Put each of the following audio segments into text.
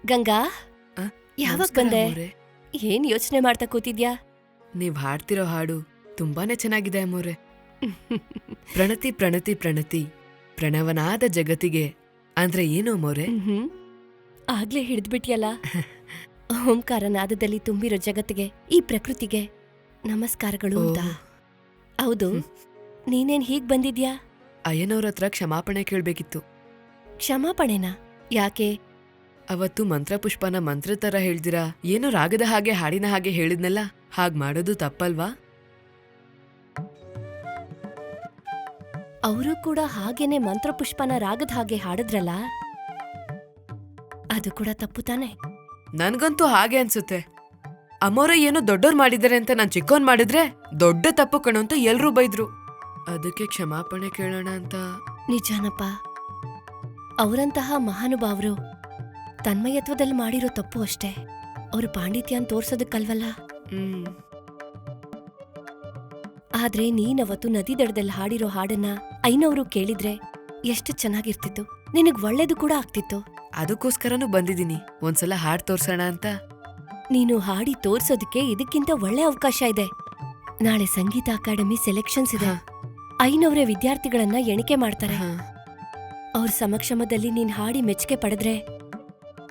ಗಂಗಾ, ಆ, ಯಾವಾಗ ನಮಸ್ಕಾರ ಬಂದೆ? ಅಮ್ಮೋರೆ. ಏನ್ ಯೋಚನೆ ಮಾಡ್ತಾ ಕೂತಿದ್ಯಾ? ನೀವ್ ಹಾಡ್ತಿರೋ ಹಾಡು ತುಂಬಾನೇ ಚೆನ್ನಾಗಿದೆ ಅಮ್ಮೋರೆ. ಪ್ರಣತಿ ಪ್ರಣತಿ ಪ್ರಣತಿ ಪ್ರಣವನಾದ ಜಗತ್ತಿಗೆ ಅಂದ್ರೆ ಏನು ಅಮ್ಮೋರೆ? ಮ್ಹ್ಮ್. ಆಗ್ಲೇ ಹಿಡಿದ್ಬಿಟ್ಯಲ್ಲ. ಓಂಕಾರ ನಾದದಲ್ಲಿ ತುಂಬಿರೋ ಜಗತ್ತಿಗೆ, ಈ ಪ್ರಕೃತಿಗೆ ನಮಸ್ಕಾರಗಳು ಓ, ಅಂತ. ಹೌದು, ನೀನೇನ್ ಹೀಗ್ ಬಂದಿದ್ಯಾ? ಅಯ್ಯನವ್ರ ಹತ್ರ ಕ್ಷಮಾಪಣೆ ಕೇಳ್ಬೇಕಿತ್ತು. ಕ್ಷಮಾಪಣೆನಾ? ಯಾಕೆ? ಅವತ್ತು ಮಂತ್ರಪುಷ್ಪನ ಮಂತ್ರ ತರ ಹೇಳ್ದಿರಾ ಏನೋ ರಾಗದ ಹಾಗೆ ಹಾಡಿನ ಹಾಗೆ ಹೇಳಿದ್ನಲ್ಲ, ಹಾಗ್ ಮಾಡೋದು ತಪ್ಪಲ್ವಾ? ಅವರು ಕೂಡ ಹಾಗೇನೆ ಮಂತ್ರಪುಷ್ಪನ ರಾಗದ ಹಾಗೆ ಹಾಡಿದ್ರಲ್ಲ, ಅದು ಕೂಡ ತಪ್ಪು ತಾನೆ? ನನ್ಗಂತೂ ಹಾಗೆ ಅನ್ಸುತ್ತೆ. ಅಮ್ಮೋರ ಏನೋ ದೊಡ್ಡೋರ್ ಮಾಡಿದಾರೆ ಅಂತ ನಾನ್ ಚಿಕ್ಕೋನ್ ಮಾಡಿದ್ರೆ ದೊಡ್ಡ ತಪ್ಪು ಕಣು ಅಂತ ಎಲ್ರೂ ಬೈದ್ರು. ಅದಕ್ಕೆ ಕ್ಷಮಾಪಣೆ ಕೇಳೋಣ ಅಂತ. ನಿಜಾನಪ್ಪ, ಅವರಂತಹ ಮಹಾನುಭಾವರು ತನ್ಮಯತ್ವದಲ್ಲಿ ಮಾಡಿರೋ ತಪ್ಪು ಅಷ್ಟೇ. ಅವ್ರ ಪಾಂಡಿತ್ಯನ್ ತೋರ್ಸೋದಕ್ಕಲ್ವಲ್ಲ. ಹ್ಮ್ ಆದ್ರೆ ನೀನವತ್ತು ನದಿ ದಡದಲ್ಲಿ ಹಾಡಿರೋ ಹಾಡನ್ನ ಐನವರು ಕೇಳಿದ್ರೆ ಎಷ್ಟು ಚೆನ್ನಾಗಿರ್ತಿತ್ತು, ನಿನಗ್ ಒಳ್ಳೇದು ಕೂಡ ಆಗ್ತಿತ್ತು. ಅದಕ್ಕೋಸ್ಕರನೂ ಬಂದಿದ್ದೀನಿ, ಒಂದ್ಸಲ ಹಾಡ್ ತೋರ್ಸೋಣ ಅಂತ. ನೀನು ಹಾಡಿ ತೋರ್ಸೋದಕ್ಕೆ ಇದಕ್ಕಿಂತ ಒಳ್ಳೆ ಅವಕಾಶ ಇದೆ. ನಾಳೆ ಸಂಗೀತ ಅಕಾಡೆಮಿ ಸೆಲೆಕ್ಷನ್ಸ್ ಇದೆ. ಹಾ. ಐನವರೇ ವಿದ್ಯಾರ್ಥಿಗಳನ್ನ ಎಣಿಕೆ ಮಾಡ್ತಾರೆ. ಹಾ. ಅವ್ರ ಸಮಕ್ಷಮದಲ್ಲಿ ನೀನ್ ಹಾಡಿ ಮೆಚ್ಚುಗೆ ಪಡೆದ್ರೆ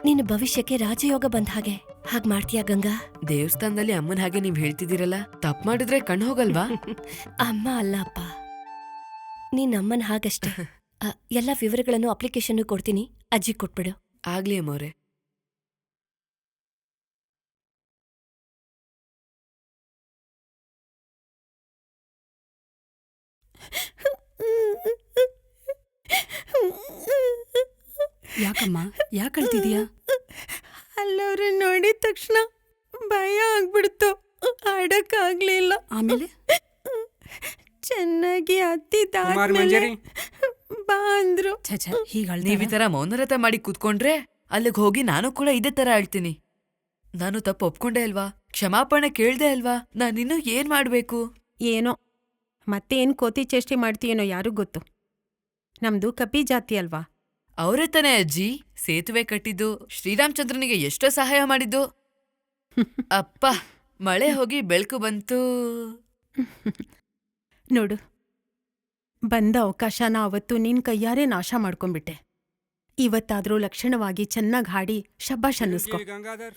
ನಿನ್ನ ಭವಿಷ್ಯಕ್ಕೆ ರಾಜಯೋಗ ಬಂದ ಹಾಗೆ. ಹಾಗ್ ಮಾಡ್ತೀಯಾ ಗಂಗಾ? ದೇವಸ್ಥಾನದಲ್ಲಿ ಅಮ್ಮನ್ ಹಾಗೆ ನೀವ್ ಹೇಳ್ತಿದ್ದೀರಲ್ಲ, ತಪ್ಪು ಮಾಡಿದ್ರೆ ಕಣ್ ಹೋಗಲ್ವಾ? ಅಮ್ಮ ಅಲ್ಲ ಅಪ್ಪ, ನೀನ್ ಅಮ್ಮನ್ ಹಾಗಷ್ಟೇ. ಎಲ್ಲ ವಿವರಗಳನ್ನು ಅಪ್ಲಿಕೇಶನ್ ಕೊಡ್ತೀನಿ, ಅಜ್ಜಿ ಕೊಟ್ಬಿಡು. ಆಗ್ಲಿ ಅಮ್ಮೋರೆ. ಯಾಕಮ್ಮ, ಯಾಕೆ ಅಳ್ತಿದೀಯಾ? ಅಲ್ಲವ್ರ ನೋಡಿದ ತಕ್ಷಣ ಭಯ ಆಗ್ಬಿಡ್ತು, ಆಡಕ್ಕಾಗ್ಲಿಲ್ಲ. ಆಮೇಲೆ ಚೆನ್ನಾಗಿ ಕುಮಾರ್ ಹತ್ತಿದಾದ್ಮೇಲೆ ಮಂಜರಿ, ಬಾ ಅಂದ್ರು. ಛೆ ಹೀಗ್ ನೀವ್ ಈ ತರ ಮೌನರತ ಮಾಡಿ ಕೂತ್ಕೊಂಡ್ರೆ ಅಲ್ಲಿಗ್ ಹೋಗಿ ನಾನು ಕೂಡ ಇದೇ ತರ ಅಳ್ತೀನಿ. ನಾನು ತಪ್ಪು ಒಪ್ಕೊಂಡೆ ಅಲ್ವಾ? ಕ್ಷಮಾಪಣೆ ಕೇಳ್ದೆ ಅಲ್ವಾ? ನಾನಿನ್ನು ಏನ್ ಮಾಡ್ಬೇಕು? ಏನೋ ಮತ್ತೇನ್ ಕೋತಿ ಚೇಷ್ಟೆ ಮಾಡ್ತೀಯೇನೋ ಯಾರಿಗ್ ಗೊತ್ತು. ನಮ್ದು ಕಪಿ ಜಾತಿ ಅಲ್ವಾ. ಅವರೇ ತಾನೇ ಅಜ್ಜಿ ಸೇತುವೆ ಕಟ್ಟಿದ್ದು, ಶ್ರೀರಾಮಚಂದ್ರನಿಗೆ ಎಷ್ಟೋ ಸಹಾಯ ಮಾಡಿದ್ದು. ಅಪ್ಪ, ಮಳೆ ಹೋಗಿ ಬೆಳಕು ಬಂತು. ನೋಡು, ಬಂದ ಅವಕಾಶನ ಅವತ್ತು ನಿನ್ ಕೈಯಾರೆ ನಾಶ ಮಾಡ್ಕೊಂಡ್ಬಿಟ್ಟೆ. ಇವತ್ತಾದ್ರೂ ಲಕ್ಷಣವಾಗಿ ಚೆನ್ನಾಗ್ ಹಾಡಿ ಶಬ್ಬಾಷ್ ಅನ್ನಿಸ್ಕೊ. ಗಂಗಾಧರ್